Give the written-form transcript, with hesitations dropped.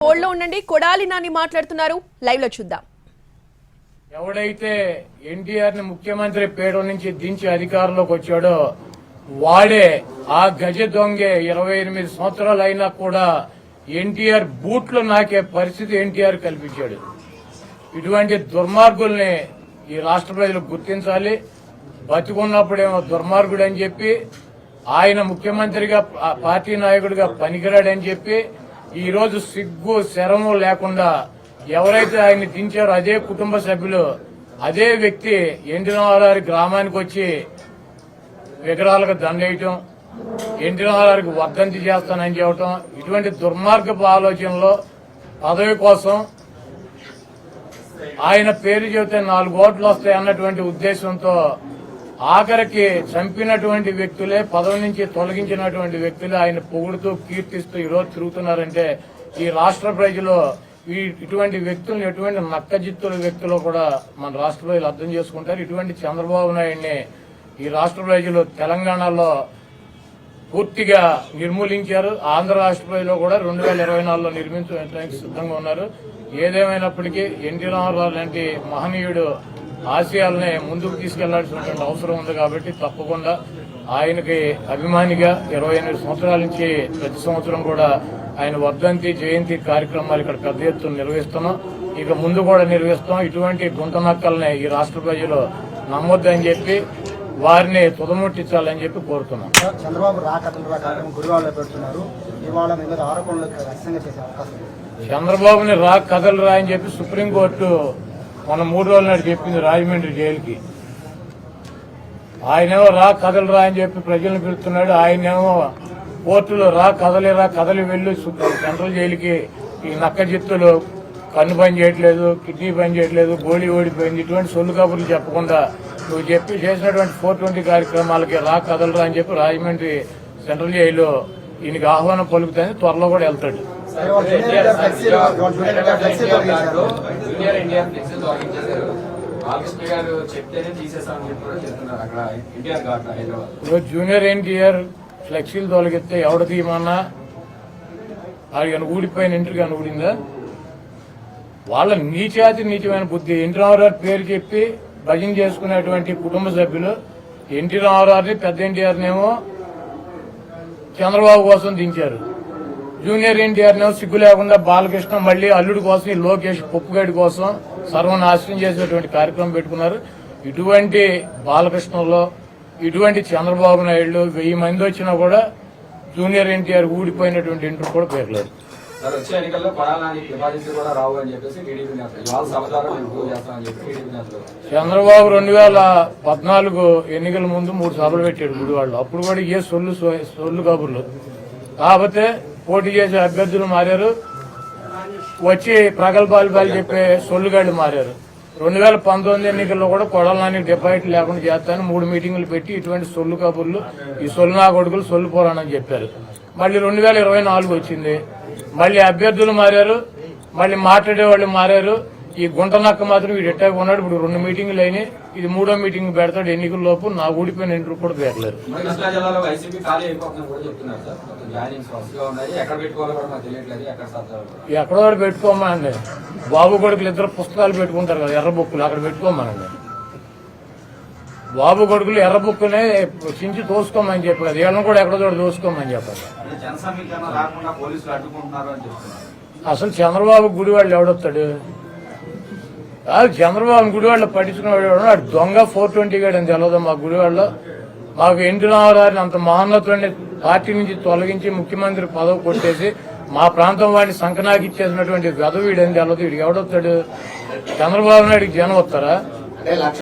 ఓళ్ళో ఉండండి. కొడాలి నాని మాట్లాడుతున్నారు, లైవ్ లో చూద్దాం. ఎవడైతే ఎన్టీఆర్ ని ముఖ్యమంత్రి పీఠం నుంచి దించి అధికారంలోకి వచ్చాడో వాడే ఆ గజ దొంగే 28 సంవత్సరాలు అయినా కూడా ఎన్టీఆర్ బూట్లు నాకే పరిస్థితి ఎన్టీఆర్ కల్పించాడు. ఇటువంటి దుర్మార్గుల్ని ఈ రాష్ట్ర ప్రజలు గుర్తించాలి. బతికున్నప్పుడేమో దుర్మార్గుడు అని చెప్పి, ఆయన ముఖ్యమంత్రిగా పార్టీ నాయకుడిగా పనికిరాడని చెప్పి, ఈ రోజు సిగ్గు శరము లేకుండా ఎవరైతే ఆయన్ని దించారో అదే కుటుంబ సభ్యులు, అదే వ్యక్తి ఎన్టీ రామారావు గ్రామానికి వచ్చి విగ్రహాలకు దండేయటం, ఎన్టీ రామారావుకి వర్ధంతి చేస్తానని చెప్పటం, ఇటువంటి దుర్మార్గపు ఆలోచనలో పదవి కోసం ఆయన పేరు చెబితే 4 ఓట్లు వస్తాయి అన్నటువంటి ఉద్దేశంతో ఆఖరికి చంపినటువంటి వ్యక్తులే, పదవి నుంచి తొలగించినటువంటి వ్యక్తులే ఆయన పొగుడుతూ కీర్తిస్తూ ఈరోజు తిరుగుతున్నారంటే ఈ రాష్ట్ర ప్రజలు ఇటువంటి వ్యక్తులను ఎటువంటి నక్కజిత్తుల వ్యక్తులు కూడా మన రాష్ట్ర ప్రజలు అర్థం చేసుకుంటారు. ఇటువంటి చంద్రబాబు నాయుడిని ఈ రాష్ట్ర ప్రజలు తెలంగాణలో పూర్తిగా నిర్మూలించారు. ఆంధ్ర రాష్ట్ర ప్రజలు కూడా 2024లో నిర్మించడానికి సిద్ధంగా ఉన్నారు. ఏదేమైనప్పటికీ ఎన్టీ రామారావు లాంటి మహనీయుడు ఆశయాలని ముందుకు తీసుకెళ్లాల్సినటువంటి అవసరం ఉంది కాబట్టి తప్పకుండా ఆయనకి అభిమానిగా 28 సంవత్సరాల నుంచి ప్రతి సంవత్సరం కూడా ఆయన వర్ధంతి జయంతి కార్యక్రమాలు ఇక్కడ పెద్ద ఎత్తున నిర్వహిస్తున్నాం. ఇక ముందు కూడా నిర్వహిస్తాం. ఇటువంటి గుంటనక్కల్ని ఈ రాష్ట్ర ప్రజలు నమ్మొద్దని చెప్పి వారిని తుదముట్టించాలని చెప్పి కోరుతున్నాం. చంద్రబాబుని రా కథలు రా అని చెప్పి సుప్రీంకోర్టు మన 3 రోజుల నాడు చెప్పింది రాజమండ్రి జైలుకి. ఆయనేమో రా కథలు రా అని చెప్పి ప్రజలను పిలుస్తున్నాడు. ఆయనేమో కోర్టులో రా కదలి వెళ్ళు సెంట్రల్ జైలుకి. ఈ నక్క జిత్తులు కన్ను పని చేయట్లేదు, కిడ్నీ పని చేయట్లేదు, గోళీ ఓడిపోయింది, ఇటువంటి సొల్లు కబుర్లు చెప్పకుండా నువ్వు చేసినటువంటి 420 కార్యక్రమాలకి రా కథలు రా అని చెప్పి రాజమండ్రి సెంట్రల్ జైలు ఈయనకి ఆహ్వానం పలుకుతుంది. త్వరలో కూడా వెళ్తాడు. జూనియర్ ఎన్టీఆర్ ఫ్లెక్సీలు తొలగిస్తే ఎవడ తీయమన్నా అది ఊడిపోయిన ఇంటికి కానీ ఊడిందా? వాళ్ళ నీచమైన బుద్ధి. ఎన్టీ రామారావు పేరు చెప్పి భజన చేసుకునేటువంటి కుటుంబ సభ్యులు ఎన్టీ రామారావుని, పెద్ద ఎన్టీఆర్నేమో చంద్రబాబు కోసం దించారు. జూనియర్ ఎన్టీఆర్నేమో సిగ్గు లేకుండా బాలకృష్ణ మళ్లీ అల్లుడి కోసం, ఈ లోకేష్ పొప్పుగడి కోసం సర్వనాశనం చేసేటువంటి కార్యక్రమం పెట్టుకున్నారు. ఇటువంటి బాలకృష్ణలో ఇటువంటి చంద్రబాబు నాయుడు 1000 మంది వచ్చినా కూడా జూనియర్ ఎన్టీఆర్ ఊడిపోయినటువంటి ఇంటర్ కూడా పేర్లేదు. చంద్రబాబు 2014 ఎన్నికల ముందు 3 సభలు పెట్టాడు గుడివాడలో. అప్పుడు కూడా ఏ సొల్లు కబుర్లు. కాకపోతే పోటీ చేసే అభ్యర్థులు మారారు, వచ్చి ప్రగల్భాలు చెప్పే సొల్లుగాళ్లు మారారు. 2019 ఎన్నికల్లో కూడా కొడాలి నాని డిపాజిట్ లేకుండా చేస్తానని 3 మీటింగులు పెట్టి ఇటువంటి సొల్లు కబుర్లు, ఈ సొల్లు నా కొడుకులు సొల్లు పోరానని చెప్పారు. మళ్ళీ 2024 వచ్చింది, మళ్ళీ అభ్యర్థులు మారారు, మళ్ళీ మాట్లాడేవాళ్ళు మారారు. ఈ గుంట నక్క మాత్రం వీడు ఎట్టాగా ఉన్నాడు. ఇప్పుడు 2 మీటింగులు అయినాయి, ఇది 3వ మీటింగ్ పెడతాడు. ఎన్నికల లోపు నా ఊడిపోయిన ఇంటర్ కూడా పేర్లేదు. ఎక్కడో పెట్టుకోమనండి. బాబు కొడుకులు 2 పుస్తకాలు పెట్టుకుంటారు కదా, ఎర్ర బుక్కులు, అక్కడ పెట్టుకోమనండి. బాబు కొడుకులు ఎర్ర బుక్కునే చించి తోసుకోమని చెప్పి కదా, వీళ్ళని కూడా ఎక్కడో చోట తోసుకోమని చెప్పాలి. అసలు చంద్రబాబు గుడివాళ్ళు ఎవడొస్తాడు? చంద్రబాబు గుడివాళ్ళు పట్టించుకునేవాడు దొంగ 420 గాడు అని తెలియదు. మా గుడివాళ్ళలో మాకు ఎన్టీ రామారావుని అంత మహోన్నతుడిని పార్టీ నుంచి తొలగించి ముఖ్యమంత్రి పదవి కొట్టేసి మా ప్రాంతం వాడిని సంకనాకి ఇచ్చేసినటువంటి గదవీడని తెలియదు. వీడికి ఎవడొస్తాడు? చంద్రబాబు నాయుడికి జనం వస్తారా?